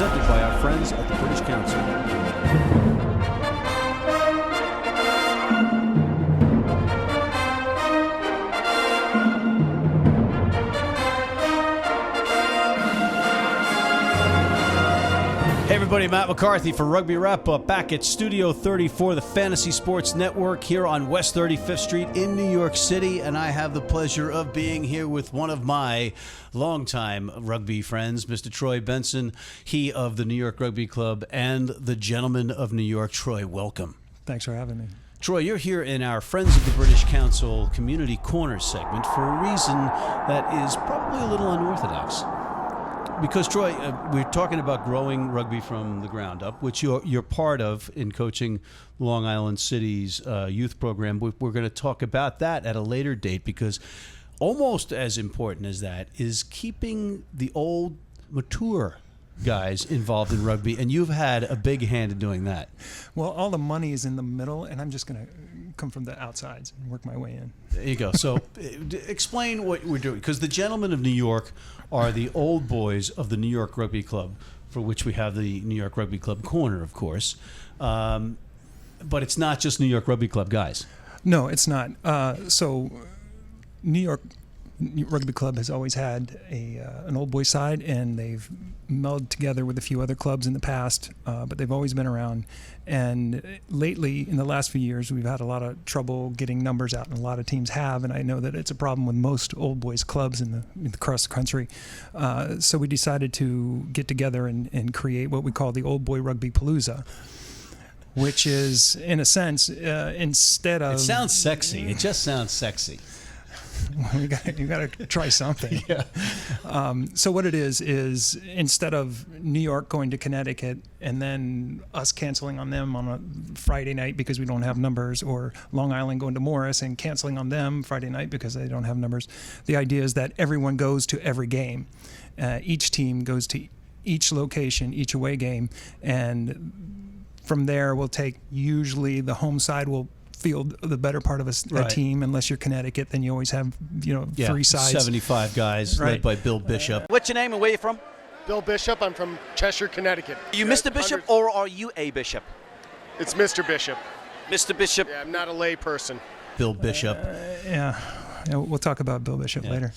presented by our friends at the British Council. Hey everybody, Matt McCarthy for Rugby Wrap-Up, back at Studio 34, the Fantasy Sports Network, here on West 35th Street in New York City, and I have the pleasure of being here with one of my longtime rugby friends, Mr. Troy Benson, he of the New York Rugby Club and the Gentlemen of New York. Troy, welcome. Thanks for having me. Troy, you're here in our Friends of the British Council Community Corner segment for a reason that is probably a little unorthodox. Because, Troy, we're talking about growing rugby from the ground up, which you're part of in coaching Long Island City's youth program. We're going to talk about that at a later date, because almost as important as that is keeping the old, mature guys involved in rugby, and you've had a big hand in doing that. Well, all the money is in the middle, and I'm just going to come from the outsides and work my way in. There you go. So explain what we're doing, because the Gentlemen of New York are the old boys of the New York Rugby Club, for which we have the New York Rugby Club Corner, of course. But it's not just New York Rugby Club guys. No, it's not. So New York Rugby Club has always had an old boy side, and they've melded together with a few other clubs in the past, but they've always been around. And lately, in the last few years, we've had a lot of trouble getting numbers out, and a lot of teams have, and I know that it's a problem with most old boys clubs across the country. So we decided to get together and create what we call the Old Boy Rugby Palooza, which is, in a sense, instead of... It sounds sexy. It just sounds sexy. You got to try something. Yeah. So what it is instead of New York going to Connecticut and then us canceling on them on a Friday night because we don't have numbers, or Long Island going to Morris and canceling on them Friday night because they don't have numbers, the idea is that everyone goes to every game. Each team goes to each location, each away game, and from there we'll take, usually the home side will field the better part of a team. Unless you're Connecticut, then you always have three sides. 75 guys, led by Bill Bishop. What's your name and where you from? Bill Bishop. I'm from Cheshire, Connecticut. Are you Mr. Bishop or are you a bishop? It's Mr. Bishop. Mr. Bishop. Yeah, I'm not a lay person. Bill Bishop. Yeah, we'll talk about Bill Bishop later.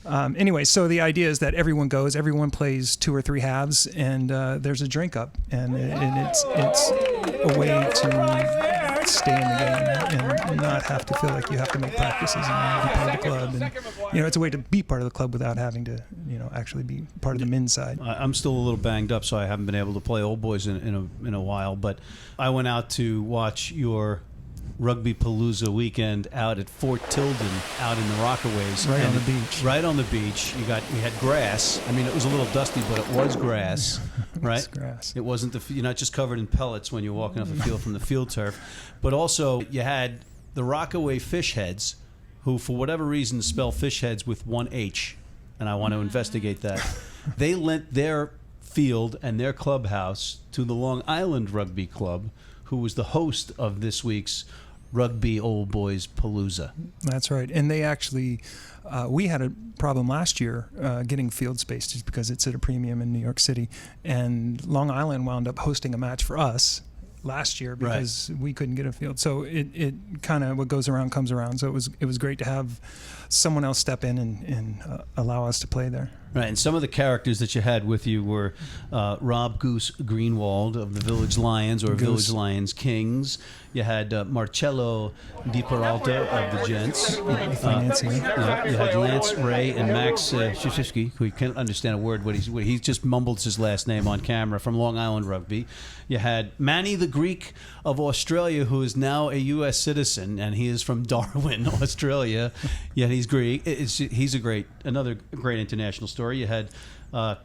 Anyway, so the idea is that everyone goes, everyone plays 2 or 3 halves, and there's a drink up, and it's a way to stay in the game and not have to feel like you have to make practices and be part of the club. And it's a way to be part of the club without having to actually be part of the men's side. I'm still a little banged up, so I haven't been able to play old boys in a while, but I went out to watch your Rugby Palooza weekend out at Fort Tilden, out in the Rockaways. Right on the beach. Right on the beach. We had grass. I mean, it was a little dusty, but it was grass, right? It's grass. It wasn't you're not just covered in pellets when you're walking off the field from the field turf, but also you had the Rockaway Fisheads, who for whatever reason spell Fisheads with one H, and I want to investigate that. They lent their field and their clubhouse to the Long Island Rugby Club, who was the host of this week's Rugby Old Boys Palooza. That's right. And they actually, we had a problem last year getting field space just because it's at a premium in New York City. And Long Island wound up hosting a match for us last year because we couldn't get a field. So it kind of, what goes around comes around. So it was great to have someone else step in and allow us to play there. Right, and some of the characters that you had with you were Rob Goose Greenwald of the Village Lions, or Village Lions Kings. You had Marcello Di Peralta of the Gents. The financier. You had Lance Ray and Max Shishishki, who can't understand a word. He just mumbled his last name on camera, from Long Island Rugby. You had Manny the Greek of Australia, who is now a U.S. citizen, and he is from Darwin, Australia. Yet he's Greek. He's another great international story. You had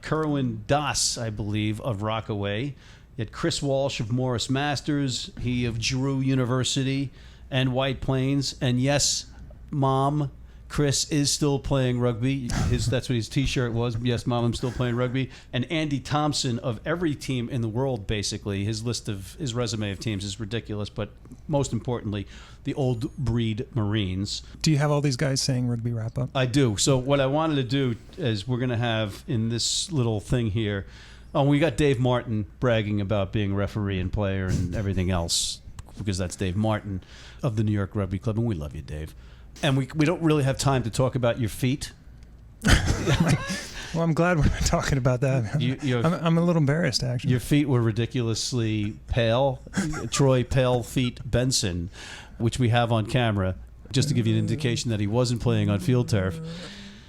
Kerwin Das, I believe, of Rockaway. You had Chris Walsh of Morris Masters, he of Drew University and White Plains. And yes, Mom, Chris is still playing rugby. That's what his T-shirt was. Yes, Mom, I'm still playing rugby. And Andy Thompson of every team in the world, basically. His resume of teams is ridiculous, but most importantly, the Old Breed Marines. Do you have all these guys saying Rugby Wrap-Up? I do. So what I wanted to do is we're going to have in this little thing here Oh, we got Dave Martin bragging about being referee and player and everything else, because that's Dave Martin of the New York Rugby Club, and we love you, Dave. And we don't really have time to talk about your feet. Well, I'm glad we're talking about that. I'm a little embarrassed, actually. Your feet were ridiculously pale. Troy Pale Feet Benson, which we have on camera, just to give you an indication that he wasn't playing on field turf.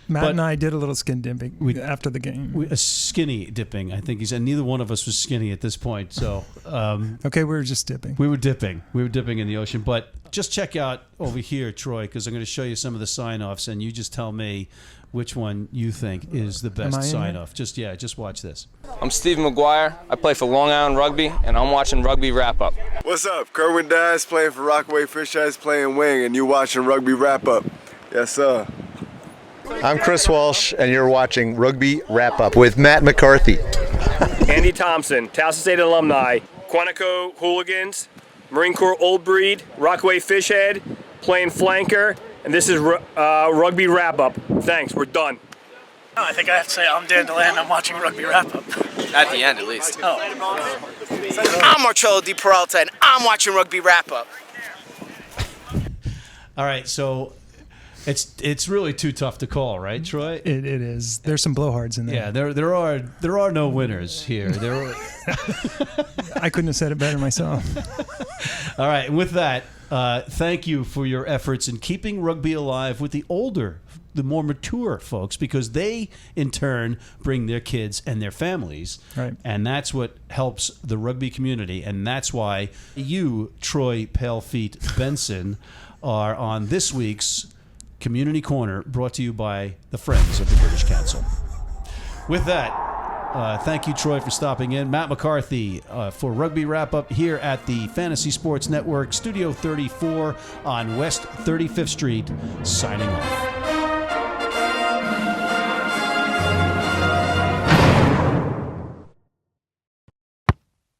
Matt and I did a little skin dipping after the game. A skinny dipping, I think he said. Neither one of us was skinny at this point. So okay, we were just dipping. We were dipping in the ocean. But just check out over here, Troy, because I'm going to show you some of the sign-offs, and you just tell me which one you think is the best sign-off. Just watch this. I'm Steve McGuire. I play for Long Island Rugby, and I'm watching Rugby Wrap Up. What's up? Kerwin Dias playing for Rockaway Fisheads, playing wing, and you watching Rugby Wrap Up. Yes, sir. I'm Chris Walsh, and you're watching Rugby Wrap Up with Matt McCarthy. Andy Thompson, Towson State alumni, Quantico Hooligans, Marine Corps Old Breed, Rockaway Fishhead, playing flanker, and this is Rugby Wrap Up. Thanks, we're done. I think I have to say I'm Dan DeLand. I'm watching Rugby Wrap Up. At the end, at least. I'm Marcello Di Peralta, and I'm watching Rugby Wrap Up. All right, so it's really too tough to call, right, Troy? It is. There's some blowhards in there. Yeah, there are no winners here. I couldn't have said it better myself. All right, and with that, thank you for your efforts in keeping rugby alive with the more mature folks, because they, in turn, bring their kids and their families. Right. And that's what helps the rugby community, and that's why you, Troy Palefeet Benson, are on this week's Community Corner, brought to you by the Friends of the British Council. With that, thank you, Troy, for stopping in. Matt McCarthy for Rugby Wrap Up here at the Fantasy Sports Network, Studio 34 on West 35th Street, signing off.